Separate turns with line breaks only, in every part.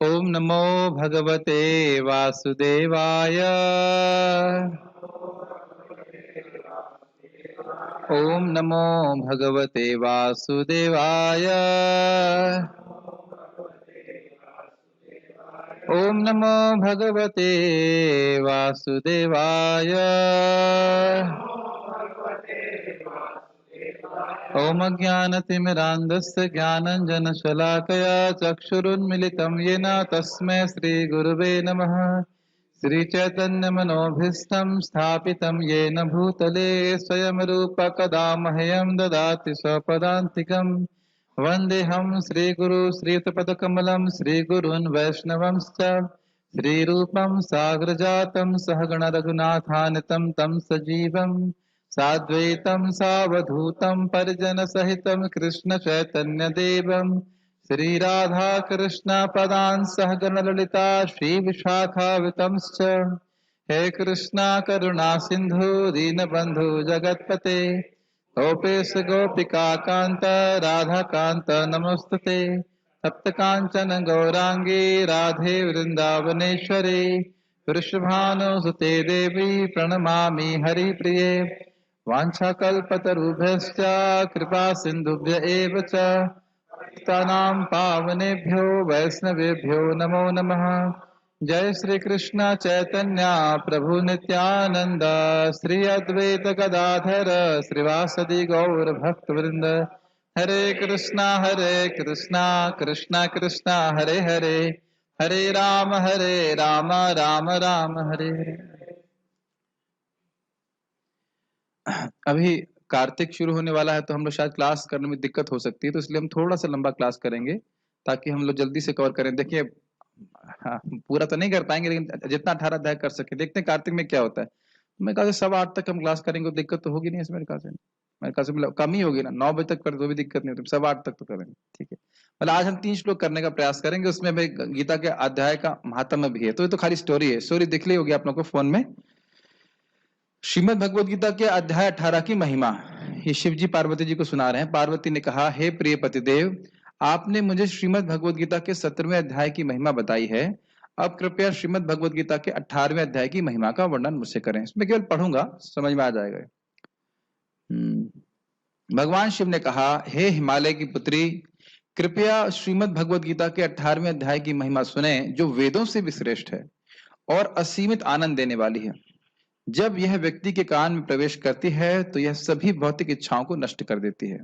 ओम नमो भगवते वासुदेवाय। ओम नमो भगवते वासुदेवाय। ओम नमो भगवते वासुदेवाय। ओम अज्ञानतिमिरान्धस्य ज्ञानञ्जनशलाकया चक्षुरुन्मिलितं येन तस्मै श्रीगुरुवे नमः। श्रीचैतन्यमनोभीष्टं स्थापितं येन भूतले स्वयं रूप कदा मह्यं ददाति स्वपदान्तिकम्। वन्देऽहं श्रीगुरु श्रीयुतपदकमलं श्रीगुरून् वैष्णवंश्च श्रीरूपं साग्रजातं सहगण रघुनाथान्वितं तं सजीवम् साद्वैतं सावधूतं परिजनसहितं कृष्ण चैतन्य देवं श्रीराधा कृष्ण पदान् सहगण ललिता श्रीविशाखावितंश्च। हे कृष्णा करुणा सिंधु दीनबंधु जगत्पते गोपेश गोपिका कांत राधा कांत नमोस्तुते। सप्त कांचन गौरांगी राधे वृंदावनेश्वरी वृषभानुसुते देवी प्रणमामि हरिप्रिये। वाञ्छाकल्पतरुभ्यश्च कृपा सिन्धुभ्य एव च पतितानां पावनेभ्यो वैष्णवेभ्यो नमो नमः। जय श्री कृष्ण चैतन्य प्रभु नित्यानंद श्री अद्वैत गदाधर श्रीवासदि गौर भक्त वृंद। हरे कृष्णा कृष्णा कृष्णा हरे हरे हरे राम राम राम हरे हरे। अभी कार्तिक शुरू होने वाला है तो हम लोग शायद क्लास करने में दिक्कत हो सकती है, तो इसलिए हम थोड़ा सा लंबा क्लास करेंगे ताकि हम लोग जल्दी से कवर करें। देखिए, हाँ, पूरा तो नहीं कर पाएंगे लेकिन जितना 18 अध्याय कर सके। देखते हैं कार्तिक में क्या होता है। मेरे ख्याल से 7:15 तक हम क्लास करेंगे, दिक्कत तो होगी नहीं इसमें। मेरे ख्याल से मतलब कम ही होगी ना, 9 बजे तक कर तो भी दिक्कत नहीं होती, 7:15 तक तो करेंगे, ठीक है। मतलब आज हम 3 श्लोक करने का प्रयास करेंगे, उसमें भाई गीता के अध्याय का महात्म्य भी है। तो ये तो खाली स्टोरी है, स्टोरी दिख ली होगी आप लोग को फोन में। श्रीमद भगवद गीता के अध्याय 18 की महिमा ये शिव जी पार्वती जी को सुना रहे हैं। पार्वती ने कहा, हे प्रिय पतिदेव, आपने मुझे श्रीमद भगवद गीता के 17वें अध्याय की महिमा बताई है। अब कृपया श्रीमद भगवद गीता के 18वें अध्याय की महिमा का वर्णन मुझसे करें। इसमें केवल पढ़ूंगा, समझ में आ जाएगा। भगवान शिव ने कहा, हे हिमालय की पुत्री, कृपया श्रीमद भगवद गीता के 18वें अध्याय की महिमा सुने, जो वेदों से भी श्रेष्ठ है और असीमित आनंद देने वाली है। जब यह व्यक्ति के कान में प्रवेश करती है तो यह सभी भौतिक इच्छाओं को नष्ट कर देती है।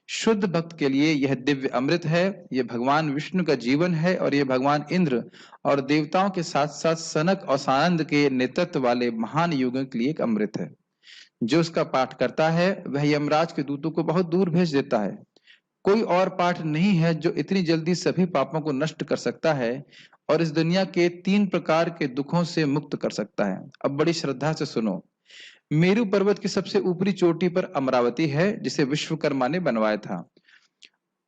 शुद्ध भक्त के लिए यह दिव्य अमृत है, यह भगवान विष्णु का जीवन है और यह भगवान इंद्र और देवताओं के साथ साथ सनक और सानंद के नेतृत्व वाले महान युगों के लिए एक अमृत है। जो उसका पाठ करता है वह यमराज के दूतों को बहुत दूर भेज देता है। कोई और पाठ नहीं है जो इतनी जल्दी सभी पापों को नष्ट कर सकता है और इस दुनिया के 3 प्रकार के दुखों से मुक्त कर सकता है। अब बड़ी श्रद्धा से सुनो। मेरू पर्वत की सबसे ऊपरी चोटी पर अमरावती है, जिसे विश्वकर्मा ने बनवाया था।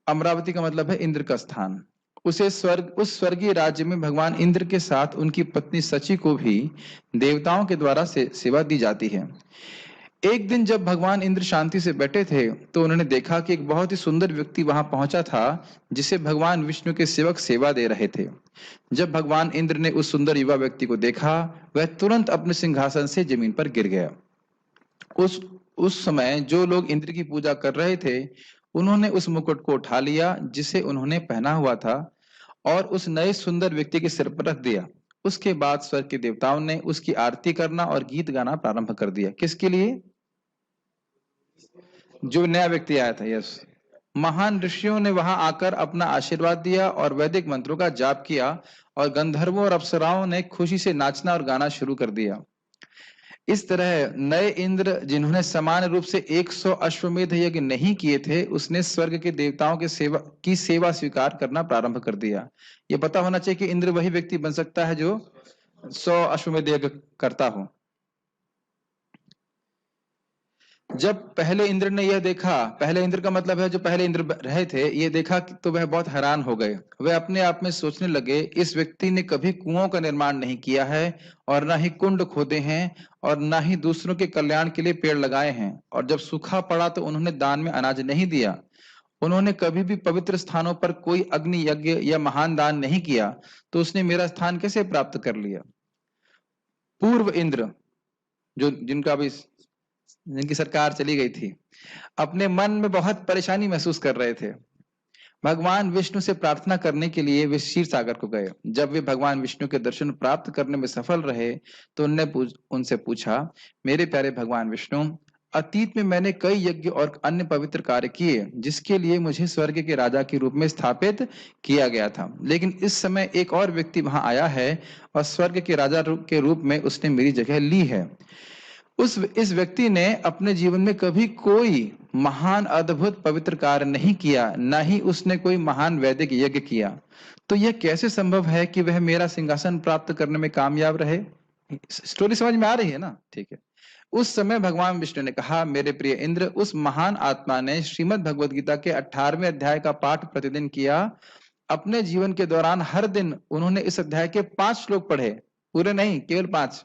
अमरावती का मतलब है इंद्र का स्थान। उस स्वर्गीय राज्य में भगवान इंद्र के साथ उनकी पत्नी सची को भी देवताओं के द्वारा सेवा दी जाती है। एक दिन जब भगवान इंद्र शांति से बैठे थे तो उन्होंने देखा कि एक बहुत ही सुंदर व्यक्ति वहां पहुंचा था, जिसे भगवान विष्णु के सेवक सेवा दे रहे थे। जब भगवान इंद्र ने उस सुंदर युवा व्यक्ति को देखा, वह तुरंत अपने सिंहासन से जमीन पर गिर गया। उस समय जो लोग इंद्र की पूजा कर रहे थे, उन्होंने उस मुकुट को उठा लिया जिसे उन्होंने पहना हुआ था और उस नए सुंदर व्यक्ति के सिर पर रख दिया। उसके बाद स्वर्ग के देवताओं ने उसकी आरती करना और गीत गाना प्रारंभ कर दिया। किसके लिए? जो नया व्यक्ति आया था। यस, महान ऋषियों ने वहां आकर अपना आशीर्वाद दिया और वैदिक मंत्रों का जाप किया और गंधर्वों और अप्सराओं ने खुशी से नाचना और गाना शुरू कर दिया। इस तरह नए इंद्र, जिन्होंने समान रूप से 100 अश्वमेध यज्ञ नहीं किए थे, उसने स्वर्ग के देवताओं के सेवा स्वीकार करना प्रारंभ कर दिया। ये पता होना चाहिए कि इंद्र वही व्यक्ति बन सकता है जो 100 अश्वमेध यज्ञ करता हो। जब पहले इंद्र ने यह देखा, पहले इंद्र का मतलब है जो पहले इंद्र रहे थे, ये देखा तो वह बहुत हैरान हो गए। वह अपने आप में सोचने लगे, इस व्यक्ति ने कभी कुओं का निर्माण नहीं किया है और न ही कुंड खोदे हैं और न ही दूसरों के कल्याण के लिए पेड़ लगाए हैं, और जब सूखा पड़ा तो उन्होंने दान में अनाज नहीं दिया, उन्होंने कभी भी पवित्र स्थानों पर कोई अग्नि यज्ञ या महान दान नहीं किया, तो उसने मेरा स्थान कैसे प्राप्त कर लिया? पूर्व इंद्र, जो जिनका भी जिनकी सरकार चली गई थी, अपने मन में बहुत परेशानी महसूस कर रहे थे। भगवान विष्णु से प्रार्थना करने के लिए वे क्षीर सागर को गए। जब वे भगवान विष्णु के दर्शन प्राप्त करने में सफल रहे, तो उनसे पूछा, मेरे प्यारे भगवान विष्णु, अतीत में मैंने कई यज्ञ और अन्य पवित्र कार्य किए, जिसके लिए मुझे स्वर्ग के राजा के रूप में स्थापित किया गया था। लेकिन इस समय एक और व्यक्ति वहां आया है और स्वर्ग के राजा के रूप में उसने मेरी जगह ली है। इस व्यक्ति ने अपने जीवन में कभी कोई महान अद्भुत पवित्र कार्य नहीं किया, न ही उसने कोई महान वैदिक यज्ञ किया। तो यह कैसे संभव है कि वह मेरा सिंहासन प्राप्त करने में कामयाब रहे? स्टोरी समझ में आ रही है ना? ठीक है। उस समय भगवान विष्णु ने कहा, मेरे प्रिय इंद्र, उस महान आत्मा ने श्रीमद् भगवद गीता के 18वें अध्याय का पाठ प्रतिदिन किया। अपने जीवन के दौरान हर दिन उन्होंने इस अध्याय के 5 श्लोक पढ़े, पूरे नहीं, केवल 5।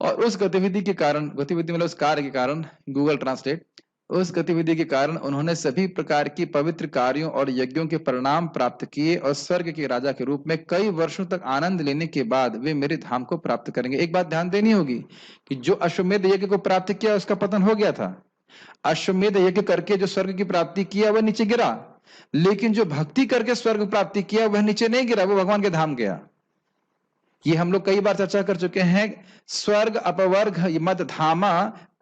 और उस गतिविधि के कारण, गतिविधि मतलब उस कार्य के कारण, गूगल ट्रांसलेट, उस गतिविधि के कारण उन्होंने सभी प्रकार की पवित्र कार्यों और यज्ञों के परिणाम प्राप्त किए और स्वर्ग के राजा के रूप में कई वर्षों तक आनंद लेने के बाद वे मेरे धाम को प्राप्त करेंगे। एक बात ध्यान देनी होगी कि जो अश्वमेध यज्ञ को प्राप्त किया उसका पतन हो गया था। अश्वमेध यज्ञ करके जो स्वर्ग की प्राप्ति किया वह नीचे गिरा, लेकिन जो भक्ति करके स्वर्ग प्राप्ति किया वह नीचे नहीं गिरा, वो भगवान के धाम गया। ये हम लोग कई बार चर्चा कर चुके हैं। स्वर्ग अपवर्ग मद धामा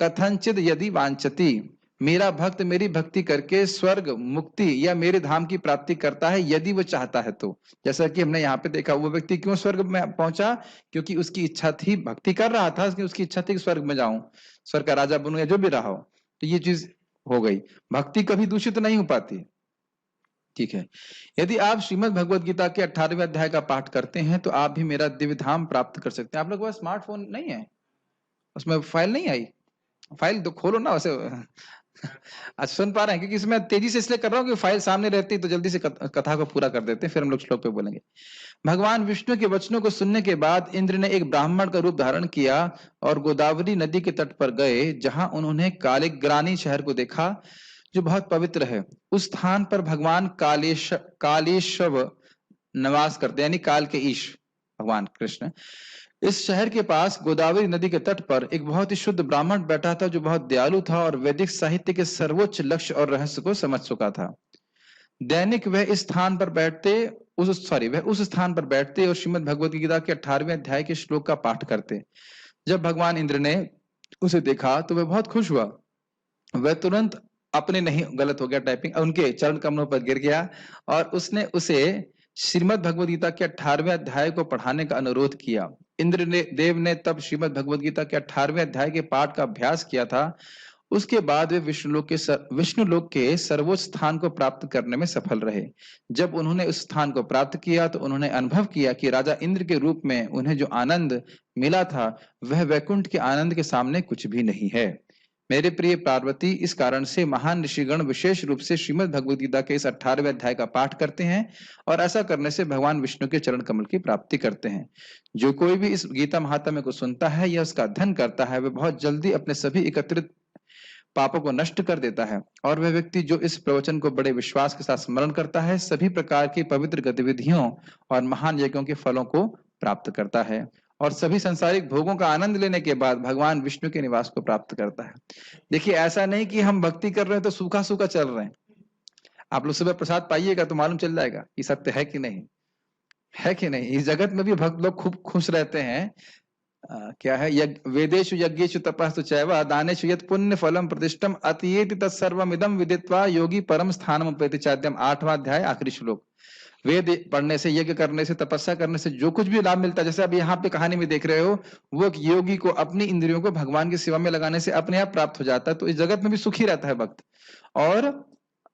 कथनचिद यदि वांछति, मेरा भक्त मेरी भक्ति करके स्वर्ग मुक्ति या मेरे धाम की प्राप्ति करता है यदि वो चाहता है तो। जैसा कि हमने यहाँ पे देखा, वो व्यक्ति क्यों स्वर्ग में पहुंचा? क्योंकि उसकी इच्छा थी, भक्ति कर रहा था, उसकी इच्छा थी कि स्वर्ग में जाऊं, स्वर्ग का राजा बनूं या जो भी रहा हो। तो ये चीज हो गई। भक्ति कभी दूषित नहीं हो पाती। ठीक है। यदि आप श्रीमद् भगवद गीता के 18वें अध्याय का पाठ करते हैं तो आप भी मेरा दिव्य धाम प्राप्त कर सकते हैं। आप लोग के पास स्मार्टफोन नहीं है? उसमें फाइल नहीं आई? फाइल तो खोलो ना वैसे। आज सुन पा रहे हैं? क्योंकि इसमें तेजी से इसलिए कर रहा हूँ कि फाइल सामने रहती तो जल्दी से कथा को पूरा कर देते हैं, फिर हम लोग श्लोक पे बोलेंगे। भगवान विष्णु के वचनों को सुनने के बाद इंद्र ने एक ब्राह्मण का रूप धारण किया और गोदावरी नदी के तट पर गए, जहां उन्होंने कालिग्रानी शहर को देखा, जो बहुत पवित्र है। उस स्थान पर भगवान कालेश्व निवास करते, यानी काल के ईश भगवान कृष्ण। इस शहर के पास गोदावरी नदी के तट पर एक बहुत ही शुद्ध ब्राह्मण बैठा था, जो बहुत दयालु था और वैदिक साहित्य के सर्वोच्च लक्ष्य और रहस्य को समझ चुका था। दैनिक वह उस स्थान पर बैठते और श्रीमद् भगवद गीता के 18वें अध्याय के श्लोक का पाठ करते। जब भगवान इंद्र ने उसे देखा तो वह बहुत खुश हुआ। वह तुरंत अपने नहीं, गलत हो गया टाइपिंग, उनके चरण कमलों पर गिर गया और उसने उसे श्रीमद् भगवद गीता के 18वें अध्याय को पढ़ाने का अनुरोध किया। देव ने तब श्रीमद् भगवद गीता के 18वें अध्याय के पाठ का अभ्यास किया था। उसके बाद वे विष्णु लोक के सर्वोच्च स्थान को प्राप्त करने में सफल रहे। जब उन्होंने उस स्थान को प्राप्त किया तो उन्होंने अनुभव किया कि राजा इंद्र के रूप में उन्हें जो आनंद मिला था वह वैकुंठ के आनंद के सामने कुछ भी नहीं है। मेरे प्रिय पार्वती, इस कारण से महान ऋषिगण विशेष रूप से श्रीमद् भगवद गीता के इस 18वें अध्याय का पाठ करते हैं और ऐसा करने से भगवान विष्णु के चरण कमल की प्राप्ति करते हैं। जो कोई भी इस गीता महात्म्य को सुनता है या उसका अध्ययन करता है, वह बहुत जल्दी अपने सभी एकत्रित पापों को नष्ट कर देता है। और वह व्यक्ति जो इस प्रवचन को बड़े विश्वास के साथ स्मरण करता है, सभी प्रकार की पवित्र गतिविधियों और महान यज्ञों के फलों को प्राप्त करता है और सभी संसारिक भोगों का आनंद लेने के बाद भगवान विष्णु के निवास को प्राप्त करता है। देखिए, ऐसा नहीं कि हम भक्ति कर रहे हैं तो सूखा सूखा चल रहे हैं। आप लोग सुबह प्रसाद पाइएगा तो मालूम चल जाएगा कि सत्य है कि नहीं, है कि नहीं। इस जगत में भी भक्त लोग खूब खुश रहते हैं। क्या है, वेदेषु यज्ञेषु तपस्तु चैव दानेषु यत् पुण्य फलम प्रतिष्ठम अतीयेति तत्सर्वमिदं विदित्वा योगी परम स्थानम उपैति चाद्यम। 8वां अध्याय, आखिरी श्लोक। वेद पढ़ने से, यज्ञ करने से, तपस्या करने से जो कुछ भी लाभ मिलता है, जैसे अब यहाँ पे कहानी में देख रहे हो, वो योगी को अपनी इंद्रियों को भगवान की सेवा में लगाने से अपने आप प्राप्त हो जाता है। तो इस जगत में भी सुखी रहता है भक्त। और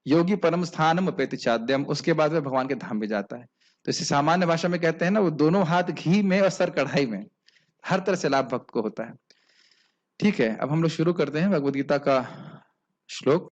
योगी परम स्थानम उपैति चाद्यम, उसके बाद वह भगवान के धाम भी जाता है। तो इसे सामान्य भाषा में कहते हैं ना, वो दोनों हाथ घी में और सर कढ़ाई में, हर तरह से लाभ भक्त को होता है। ठीक है, अब हम लोग शुरू करते हैं भगवद गीता का श्लोक।